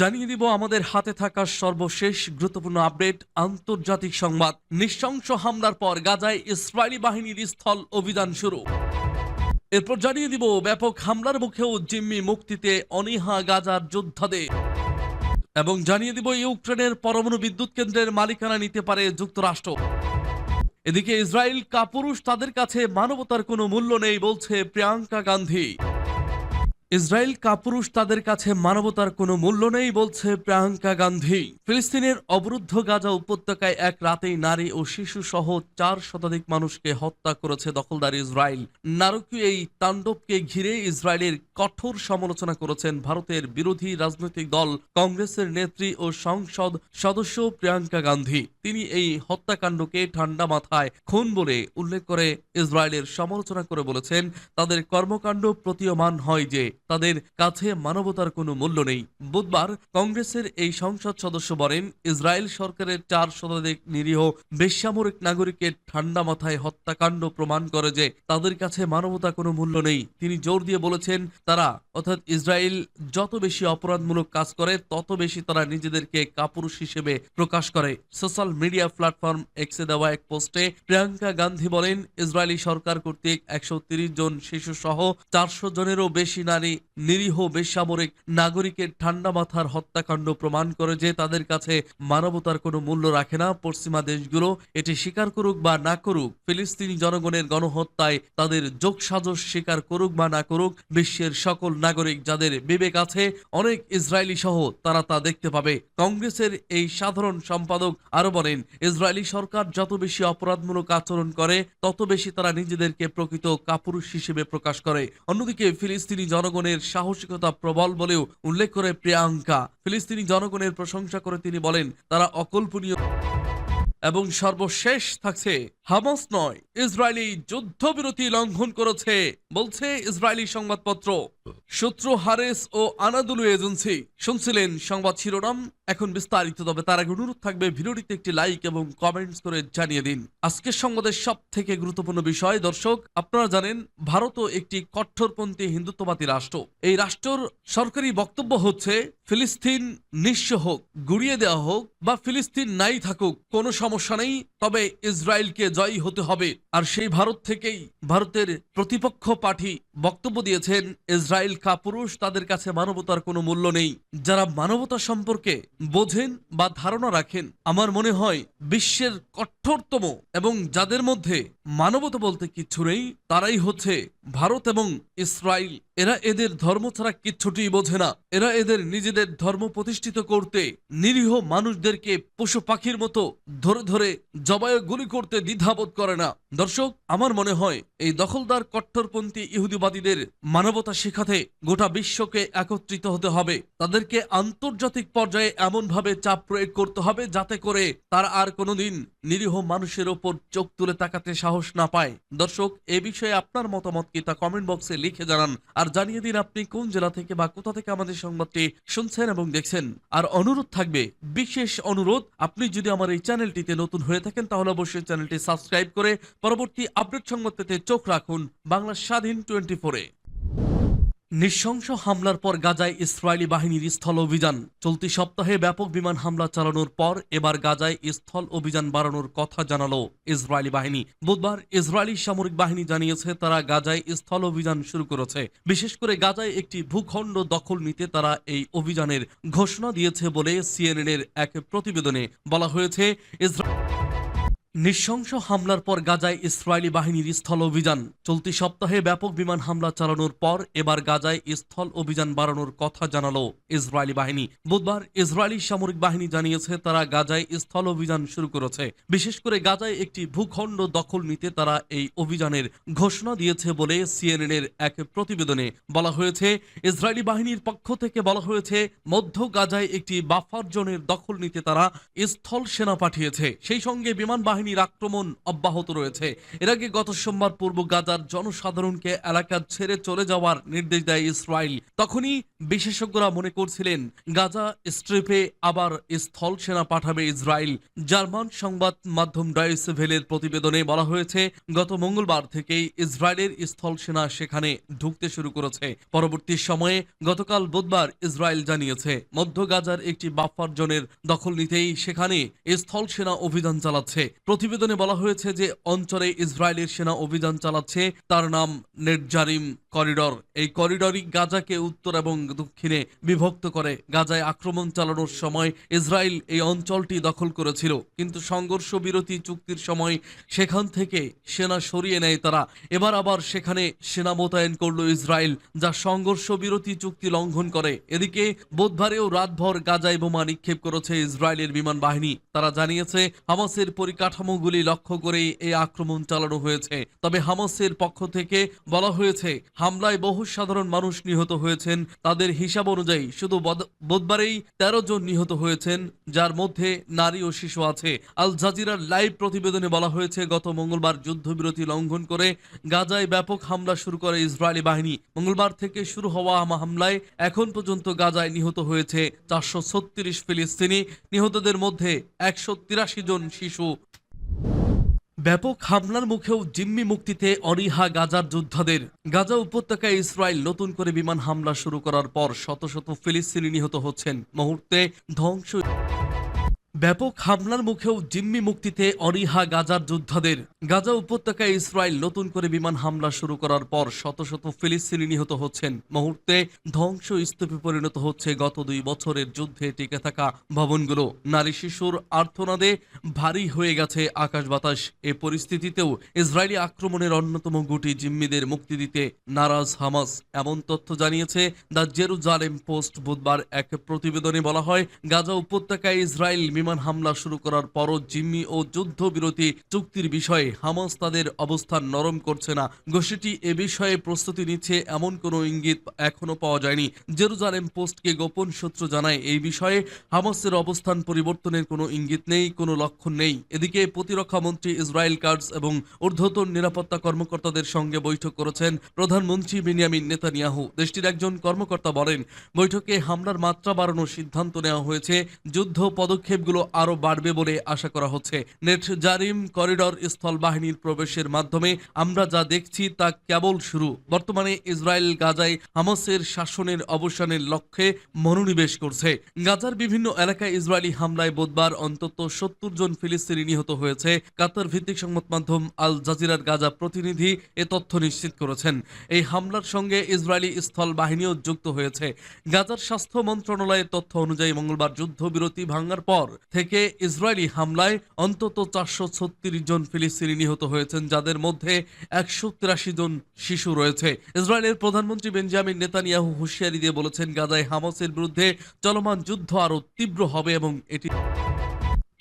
জানিয়ে দিব আমাদের হাতে থাকা সর্বশেষ গুরুত্বপূর্ণ আপডেট। আন্তর্জাতিক সংবাদ। নৃশংস হামলার পর গাজায় ইসরায়েলি বাহিনীর স্থল অভিযান শুরু। এরপর জানিয়ে দিব ব্যাপক হামলার মুখেও জিম্মি মুক্তিতে অনীহা গাজার যোদ্ধাদের। এবং জানিয়ে দিব ইউক্রেনের পরমাণু বিদ্যুৎ কেন্দ্রের মালিকানা নিতে পারে যুক্তরাষ্ট্র। এদিকে ইসরায়েল কাপুরুষ, তাদের কাছে মানবতার কোনো মূল্য নেই বলছে প্রিয়াঙ্কা গান্ধী। ইসরায়েল কাপুরুষ, তাদের কাছে মানবতার কোনো মূল্য নেই বলছে প্রিয়াঙ্কা গান্ধী। ফিলিস্তিনের অবরুদ্ধ গাজা উপত্যকায় এক রাতেই নারী ও শিশু সহ 4 শতাধিক মানুষকে হত্যা করেছে দখলদার ইসরায়েল। নারকীয় এই তাণ্ডবকে ঘিরে ইসরায়েলের কঠোর সমালোচনা করেছেন ভারতের বিরোধী রাজনৈতিক দল কংগ্রেসের নেত্রী ও সংসদ সদস্য প্রিয়াঙ্কা গান্ধী। তিনি এই হত্যাকাণ্ডকে ঠান্ডা মাথায় খুন বলে উল্লেখ করে ইসরায়েলের সমালোচনা করে বলেছেন, তাদের কর্মকাণ্ড প্রতীয়মান হয় যে তাদের কাছে মানবতার কোনো মূল্য নেই। বুধবার কংগ্রেসের এই সংসদ সদস্য বলেন, ইসরায়েল সরকারের 4 শতাধিক নিরীহ বেসামরিক নাগরিকের ঠান্ডা মাথায় হত্যাকাণ্ড প্রমাণ করে যে তাদের কাছে মানবতা কোনো মূল্য নেই। তিনি জোর দিয়ে বলেছেন, তারা অর্থাৎ ইসরায়েল যত বেশি অপরাধমূলক কাজ করে তত বেশি তারা নিজেদেরকে কাপুরুষ হিসেবে প্রকাশ করে। সোশ্যাল মিডিয়া প্ল্যাটফর্ম এক্সে দেওয়া এক পোস্টে প্রিয়াঙ্কা গান্ধী বলেন, ইসরায়েলি সরকার কর্তৃক 130 জন শিশু সহ 400 জনেরও বেশি নারী নিরীহ বেসামরিক নাগরিকের ঠান্ডা মাথার হত্যাকাণ্ড প্রমাণ করে যে তাদের কাছে মানবতার কোনো মূল্য রাখে না। পশ্চিমা দেশগুলো এটি স্বীকার করুক বা না করুক, ফিলিস্তিনি জনগণের গণহত্যায় তাদের যোগসাজশ স্বীকার করুক বা না করুক, বিশ্বের সকল নাগরিক যাদের বিবেক আছে, অনেক ইসরায়েলি সহ, তারা তা দেখতে পাবে। কংগ্রেসের এই সাধারণ সম্পাদক আরো বলেন, ইসরায়েলি সরকার যত বেশি অপরাধমূলক আচরণ করে তত বেশি তারা নিজেদেরকে প্রকৃত কাপুরুষ হিসেবে প্রকাশ করে। অন্যদিকে ফিলিস্তিনি জনগণের সাহসিকতা প্রবল বলেও উল্লেখ করে প্রিয়াঙ্কা। ফিলিস্তিনি জনগণের প্রশংসা করে তিনি বলেন, তারা অকল্পনীয়। এবং সর্বশেষ থাকছে, হামাস নয়, ইসরায়েলি যুদ্ধবিরতি লঙ্ঘন করেছে বলছে ইসরায়েলি সংবাদপত্র। সূত্র হারেস ও আনাদুলু এজেন্সি। শুনছিলেন সংবাদ শিরোনাম, এখন বিস্তারিত। তবে তার আগে অনুরোধ থাকবে ভিডিওটিতে একটি লাইক এবং কমেন্টস করে জানিয়ে দিন আজকের সংবাদের সব থেকে গুরুত্বপূর্ণ বিষয়। দর্শক, আপনারা জানেন ভারতও একটি কট্টরপন্থী হিন্দুত্ববাদী রাষ্ট্র। এই রাষ্ট্রের সরকারি বক্তব্য হচ্ছে, ফিলিস্তিন নিঃস্ব হোক, গুড়িয়ে দেওয়া হোক বা ফিলিস্তিন নাই থাকুক, কোনো সমস্যা নেই, তবে ইসরায়েলকে জয়ী হতে হবে। আর সেই ভারত থেকেই ভারতের প্রতিপক্ষ পার্টি বক্তব্য দিয়েছেন, ইসরায়েল কাপুরুষ, তাদের কাছে মানবতার কোনো মূল্য নেই। যারা মানবতা সম্পর্কে বোঝেন বা ধারণা রাখেন, আমার মনে হয় বিশ্বের কঠোরতম এবং যাদের মধ্যে মানবতা বলতে কিচ্ছু নেই, তারাই হচ্ছে ভারত এবং ইসরায়েল। এরা এদের ধর্ম ছাড়া কিচ্ছুটি বোঝে না। এরা এদের নিজেদের ধর্ম প্রতিষ্ঠিত করতে নিরীহ মানুষদেরকে পশু পাখির মতো ধরে ধরে জবাই গুলি করতে দ্বিধাবোধ করে না। দর্শক, আমার মনে হয় এই দখলদার কট্টরপন্থী ইহুদিবাদীদের মানবতা শেখাতে গোটা বিশ্বকে একত্রিত হতে হবে। তাদেরকে আন্তর্জাতিক পর্যায়ে এমনভাবে চাপ প্রয়োগ করতে হবে যাতে করে তারা আর কোনোদিন নিরীহ মানুষের ওপর চোখ তুলে তাকাতে সাহস না পায়। দর্শক, এ বিষয়ে আপনার মতামত কি তা কমেন্ট বক্সে লিখে জানান। আর জানিয়ে দিন আপনি কোন জেলা থেকে বা কোথা থেকে আমাদের সংবাদটি শুনছেন এবং দেখছেন। আর অনুরোধ থাকবে, বিশেষ অনুরোধ, আপনি যদি আমার এই চ্যানেলটিতে নতুন হয়ে থাকেন তাহলে অবশ্যই চ্যানেলটি সাবস্ক্রাইব করে পরবর্তী আপডেট সংবাদ পেতে চোখ রাখুন বাংলা স্বাধীন 24-এ। নৃশংস হামলার পর গাজায় ইসরায়েলি বাহিনীর স্থল অভিযান। চলতি সপ্তাহে ব্যাপক বিমান হামলা চালানোর পর এবার গাজায় স্থল অভিযান বাড়ানোর কথা জানালো ইসরায়েলি বাহিনী। বুধবার ইসরায়েলি সামরিক বাহিনী জানিয়েছে, তারা গাজায় স্থল অভিযান শুরু করেছে। বিশেষ করে গাজায় একটি ভূখণ্ড দখল নিতে তারা এই অভিযানের ঘোষণা দিয়েছে বলে সিএনএন-এর এক প্রতিবেদনে বলা হয়েছে। নৃশংস হামলার পর গাজায় ইসরায়েলি বাহিনীর স্থল অভিযান। চলতি সপ্তাহে ব্যাপক বিমান হামলা চালানোর পর এবার গাজায় স্থল অভিযান বাড়ানোর কথা জানালো ইসরায়েলি বাহিনী। বুধবার ইসরায়েলি সামরিক বাহিনী জানিয়েছে, তারা গাজায় স্থল অভিযান শুরু করেছে। বিশেষ করে গাজায় একটি ভূখণ্ড দখল নিতে তারা এই অভিযানের ঘোষণা দিয়েছে বলে সিএনএন-এর এক প্রতিবেদনে বলা হয়েছে। ইসরায়েলি বাহিনীর পক্ষ থেকে বলা হয়েছে, মধ্য গাজায় একটি বাফার জোনের দখল নিতে তারা স্থল সেনা পাঠিয়েছে। সেই সঙ্গে বিমান বাহিনী বাহিনীর আক্রমণ অব্যাহত রয়েছে। এর আগে গত সোমবার পূর্ব গাজার জনসাধারণকে এলাকা ছেড়ে চলে যাওয়ার নির্দেশ দেয় ইসরায়েল। তখনই বিশেষজ্ঞরা মনে করছিলেন গাজা স্ট্রিপে আবার স্থল সেনা পাঠাবে ইসরায়েল। জার্মান সংবাদ মাধ্যম ডয়েচে ভেলের প্রতিবেদনে বলা হয়েছে, গত মঙ্গলবার থেকেই ইসরায়েলের স্থল সেনা সেখানে ঢুকতে শুরু করেছে। পরবর্তী সময়ে গতকাল বুধবার ইসরায়েল জানিয়েছে মধ্য গাজার একটি বাফার জোনের দখল নিতেই সেখানে স্থল সেনা অভিযান চালাচ্ছে। প্রতিবেদনে বলা হয়েছে যে অঞ্চলে ইসরায়েলের সেনা অভিযান চালাচ্ছে তার নাম নেটজারিম করিডর। এই করিডরই গাজাকে উত্তর এবং দক্ষিণে বিভক্ত করে। গাজায় আক্রমণ চালানোর সময় ইসরায়েল এই অঞ্চলটি দখল করেছিল, কিন্তু সংঘর্ষ বিরতি চুক্তির সময় সেখান থেকে সেনা সরিয়ে নেয় তারা। এবার আবার সেখানে সেনা মোতায়েন করল ইসরায়েল, যা সংঘর্ষ বিরতি চুক্তি লঙ্ঘন করে। এদিকে বুধবারেও রাতভর গাজায় বোমা নিক্ষেপ করেছে ইসরায়েলের বিমান বাহিনী। তারা জানিয়েছে হামাসের পরিকাঠামোগুলি লক্ষ্য করেই এই আক্রমণ চালানো হয়েছে। তবে হামাসের পক্ষ থেকে বলা হয়েছে হামলায় বহু সাধারণ মানুষ নিহত হয়েছেন। তাদের হিসাব অনুযায়ী শুধু বুধবারেই 13 জন নিহত হয়েছেন, যার মধ্যে নারী ও শিশু আছে। আল জাজিরার লাইভ প্রতিবেদনে বলা হয়েছে গত মঙ্গলবার যুদ্ধবিরতি লঙ্ঘন করে গাজায় ব্যাপক হামলা শুরু করে ইসরায়েলি বাহিনী। মঙ্গলবার থেকে শুরু হওয়া হামলায় এখন পর্যন্ত গাজায় নিহত হয়েছে 436 ফিলিস্তিনি। নিহতদের মধ্যে 183 জন শিশু। ব্যাপক হামলার মুখেও জিম্মি মুক্তিতে অনীহা গাজার যোদ্ধাদের। গাজা উপত্যকায় ইসরায়েল নতুন করে বিমান হামলা শুরু করার পর শত শত ফিলিস্তিনি নিহত হচ্ছেন। মুহূর্তে ধ্বংস। ব্যাপক হামলার মুখেও জিম্মি মুক্তিতে অনীহা গাজার যোদ্ধাদের। গাজা উপত্যকায় ইসরায়েল নতুন করে বিমান হামলা শুরু করার পর শত শত ফিলিস্তিনি নিহত হচ্ছেন। মুহূর্তে ধ্বংস স্তূপে পরিণত হচ্ছে গত 2 বছরের যুদ্ধে টিকে থাকা ভবনগুলো। নারী শিশুর আর্তনাদে ভারী হয়ে গেছে আকাশ বাতাস। এ পরিস্থিতিতেও ইসরায়েলি আক্রমণের অন্যতম গুটি জিম্মিদের মুক্তি দিতে নারাজ হামাস, এমন তথ্য জানিয়েছে দ্য জেরুজালেম পোস্ট। বুধবার এক প্রতিবেদনে বলা হয়, গাজা উপত্যকায় ইসরায়েল বিমান হামলা শুরু করার পরও জিম্মি ও যুদ্ধবিরতি চুক্তির বিষয়ে হামাস তাদের অবস্থান নরম করছে না। গোষ্ঠীটি এ বিষয়ে প্রস্তুতি নিচ্ছে এমন কোনো ইঙ্গিত এখনো পাওয়া যায়নি। জেরুজালেম পোস্টকে গোপন সূত্র জানায়, এই বিষয়ে হামাসের অবস্থান পরিবর্তনের কোনো ইঙ্গিত নেই, কোনো লক্ষণ নেই। এদিকে প্রতিরক্ষা মন্ত্রী ইসরায়েল কাটজ এবং ঊর্ধ্বতন নিরাপত্তা কর্মকর্তাদের সঙ্গে বৈঠক করেছেন প্রধানমন্ত্রী বেনিয়ামিন নেতানিয়াহু। দেশটির একজন কর্মকর্তা বলেন, বৈঠকে হামলার মাত্রা বাড়ানোর সিদ্ধান্ত নেওয়া হয়েছে। যুদ্ধ পদক্ষেপগুলো আরো বাড়বে বলে আশা করা হচ্ছে। নেটজারিম করিডর স্থল বাহিনীর প্রবেশের মাধ্যমে আমরা যা দেখছি তা কেবল শুরু। বর্তমানে ইসরায়েল গাজায় হামাসের শাসনের অবসানের লক্ষ্যে মনোনিবেশ করছে। গাজার বিভিন্ন এলাকায় ইসরায়েলি হামলায় বুধবার অন্তত 70 জন ফিলিস্তিনি নিহত হয়েছে। কাতার ভিত্তিক সংবাদ মাধ্যম আল জাজিরার গাজা প্রতিনিধি এ তথ্য নিশ্চিত করেছেন। এই হামলার সঙ্গে ইসরায়েলি স্থল বাহিনীও যুক্ত হয়েছে। গাজার স্বাস্থ্য মন্ত্রণালয়ের তথ্য অনুযায়ী মঙ্গলবার যুদ্ধবিরতি ভাঙার পর থেকে ইসরায়েলি হামলায় অন্তত 436 জন ফিলিস্তিনি নিহত হয়েছেন, যাদের মধ্যে 183 জন শিশু রয়েছে। ইসরায়েলের প্রধানমন্ত্রী বেঞ্জামিন নেতানিয়াহু হুঁশিয়ারি দিয়ে বলেছেন, গাজায় হামাসের বিরুদ্ধে চলমান যুদ্ধ আরও তীব্র হবে এবং এটি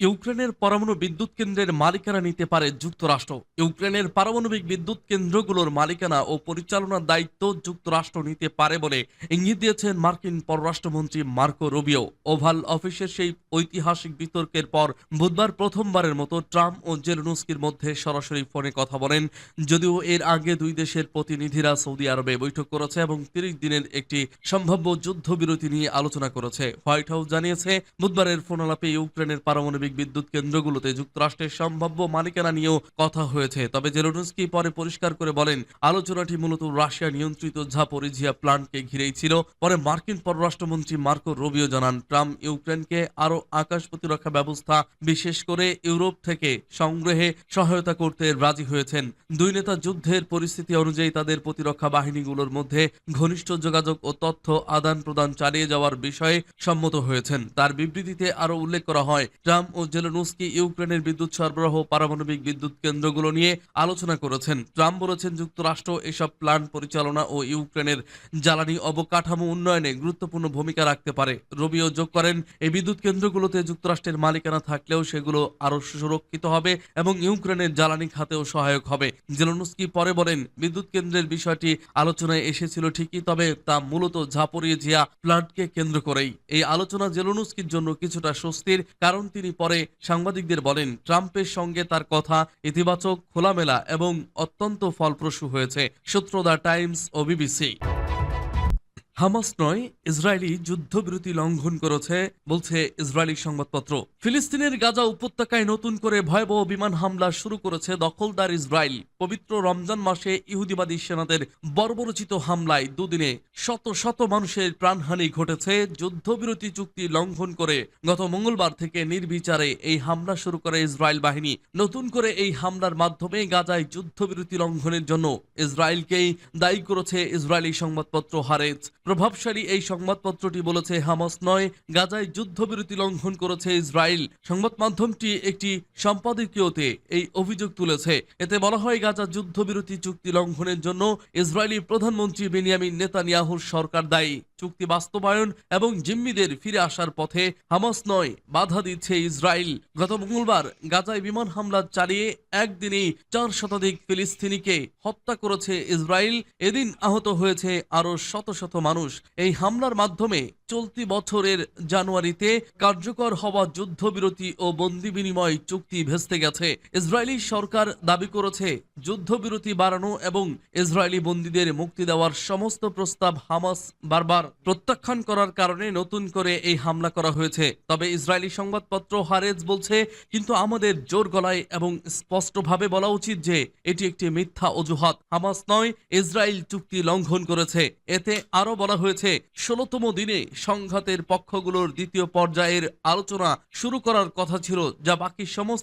ইউক্রেনের পরমাণু বিদ্যুৎ কেন্দ্রের মালিকানা নিতে পারে যুক্তরাষ্ট্র। ইউক্রেনের পারমাণবিক বিদ্যুৎ কেন্দ্রগুলোর মালিকানা ও পরিচালনার দায়িত্ব যুক্তরাষ্ট্র নিতে পারে বলে ইঙ্গিত দিয়েছেন মার্কিন পররাষ্ট্রমন্ত্রী মার্কো রুবিও। ওভাল অফিসের সেই ঐতিহাসিক বিতর্কের পর বুধবার প্রথমবারের মতো ট্রাম্প ও জেলেনস্কির মধ্যে সরাসরি ফোনে কথা বলেন। যদিও এর আগে দুই দেশের প্রতিনিধিরা সৌদি আরবে বৈঠক করেছে এবং 30 দিনের একটি সম্ভাব্য যুদ্ধবিরতি নিয়ে আলোচনা করেছে। হোয়াইট হাউস জানিয়েছে বুধবারের ফোন আলাপে ইউক্রেনের পারমাণবিক বিদ্যুৎ কেন্দ্রগুলোতে যুক্তরাষ্ট্রের সম্ভাব্য মালিকানা নিয়েও কথা হয়েছে। তবে জেলেনস্কি পরে পরিষ্কার করে বলেন, আলোচনাটি মূলত রাশিয়া নিয়ন্ত্রিত জাপোরিজিয়া প্ল্যান্টকে ঘিরেই ছিল। পরে মার্কিন পররাষ্ট্রমন্ত্রী মার্কো রুবিও জানান, ট্রাম্প ইউক্রেনকে আরও আকাশ প্রতিরক্ষা ব্যবস্থা, বিশেষ করে ইউরোপ থেকে সংগ্রহে সহায়তা করতে রাজি হয়েছেন। দুই নেতা যুদ্ধের পরিস্থিতি অনুযায়ী তাদের প্রতিরক্ষা বাহিনীগুলোর মধ্যে ঘনিষ্ঠ যোগাযোগ ও তথ্য আদান প্রদান চালিয়ে যাওয়ার বিষয়ে সম্মত হয়েছেন। তার বিবৃতিতে আরও উল্লেখ করা হয়, ট্রাম্প ও জেলেনস্কি ইউক্রেনের বিদ্যুৎ সরবরাহ, পারমাণবিক বিদ্যুৎ কেন্দ্রগুলো নিয়ে আলোচনা করেছেন। ট্রাম্প বলেছেন, যুক্তরাষ্ট্র এসব প্ল্যান্ট পরিচালনা ও ইউক্রেনের জ্বালানি অবকাঠামো উন্নয়নে গুরুত্বপূর্ণ ভূমিকা রাখতে পারে। রুবিও যোগ করেন, এই বিদ্যুৎ কেন্দ্রগুলোতে যুক্তরাষ্ট্রের মালিকানা থাকলেও সেগুলো আরও সুরক্ষিত হবে এবং ইউক্রেনের জ্বালানি খাতেও সহায়ক হবে। জেলেনস্কি পরে বলেন, বিদ্যুৎ কেন্দ্রের বিষয়টি আলোচনায় এসেছিল ঠিকই, তবে তা মূলত জাপোরিজিয়া প্ল্যান্টকে কেন্দ্র করেই। এই আলোচনা জেলেনস্কির জন্য কিছুটা স্বস্তির, কারণ তিনি পরে পরে সাংবাদিকদের বলেন, ট্রাম্পের সঙ্গে তার কথা ইতিবাচক, খোলামেলা এবং অত্যন্ত ফলপ্রসূ হয়েছে। সূত্র দ্য টাইমস ও বিবিসি। হামাস নয়, ইসরায়েলি যুদ্ধবিরতি লঙ্ঘন করেছে বলছে ইসরায়েলি সংবাদপত্র। ফিলিস্তিনের গাজা উপত্যকায় নতুন করে ভয়াবহ বিমান হামলা শুরু করেছে দখলদার ইসরায়েল। পবিত্র রমজান মাসে ইহুদিবাদী সেনাদের বর্বরোচিত হামলায় দুদিনে শত শত মানুষের প্রাণহানি ঘটেছে। যুদ্ধবিরতি চুক্তি লঙ্ঘন করে গত মঙ্গলবার থেকে নির্বিচারে এই হামলা শুরু করে ইসরায়েল বাহিনী। নতুন করে এই হামলার মাধ্যমে গাজায় যুদ্ধবিরতি লঙ্ঘনের জন্য ইসরায়েলকেই দায়ী করেছে ইসরায়েলি সংবাদপত্র হারেজ। প্রভাবশালী এই সংবাদপত্রটি বলেছে, হামাস নয়, গাজায় যুদ্ধবিরতি লঙ্ঘন করেছে ইসরায়েল। সংবাদ মাধ্যমটি একটি সম্পাদকীয়তে এই অভিযোগ তুলেছে। এতে বলা হয়, গাজা যুদ্ধবিরতি চুক্তি লঙ্ঘনের জন্য ইসরায়েলি প্রধানমন্ত্রী বেনিয়ামিন নেতানিয়াহুর সরকার দায়ী। চুক্তি বাস্তবায়ন এবং জিম্মিদের ফিরে আসার পথে হামাস নয়, বাধা দিচ্ছে ইসরায়েল। গত মঙ্গলবার গাজায় বিমান হামলা চালিয়ে একদিনেই 4 শতাধিক ফিলিস্তিনিকে হত্যা করেছে ইসরায়েল। এদিন আহত হয়েছে আরো শত শত মানুষ। এই হামলার মাধ্যমে চলতি বছরের জানুয়ারিতে কার্যকর হওয়া যুদ্ধবিরতি ও বন্দি বিনিময় চুক্তি ভেস্তে গেছে। ইসরায়েলি সরকার দাবি করেছে, যুদ্ধবিরতি বাড়ানো এবং ইসরায়েলি বন্দীদের মুক্তি দেওয়ার সমস্ত প্রস্তাব হামাস বারবার প্রত্যাখ্যান করার কারণে নতুন করে এই হামলা করা হয়েছে। তবে ইসরায়েলি সংবাদপত্র হারেজ বলছে, কিন্তু আমাদের জোর গলায় এবং স্পষ্টভাবে বলা উচিত যে এটি একটি মিথ্যা অজুহাত। হামাস নয়, ইসরায়েল চুক্তি লঙ্ঘন করেছে। এতে আরো বলা হয়েছে, 16তম দিনে সংঘাতের পক্ষগুলোর দ্বিতীয় পর্যায়ের আলোচনা শুরু করার কথা ছিল, যা বাকি সমস্ত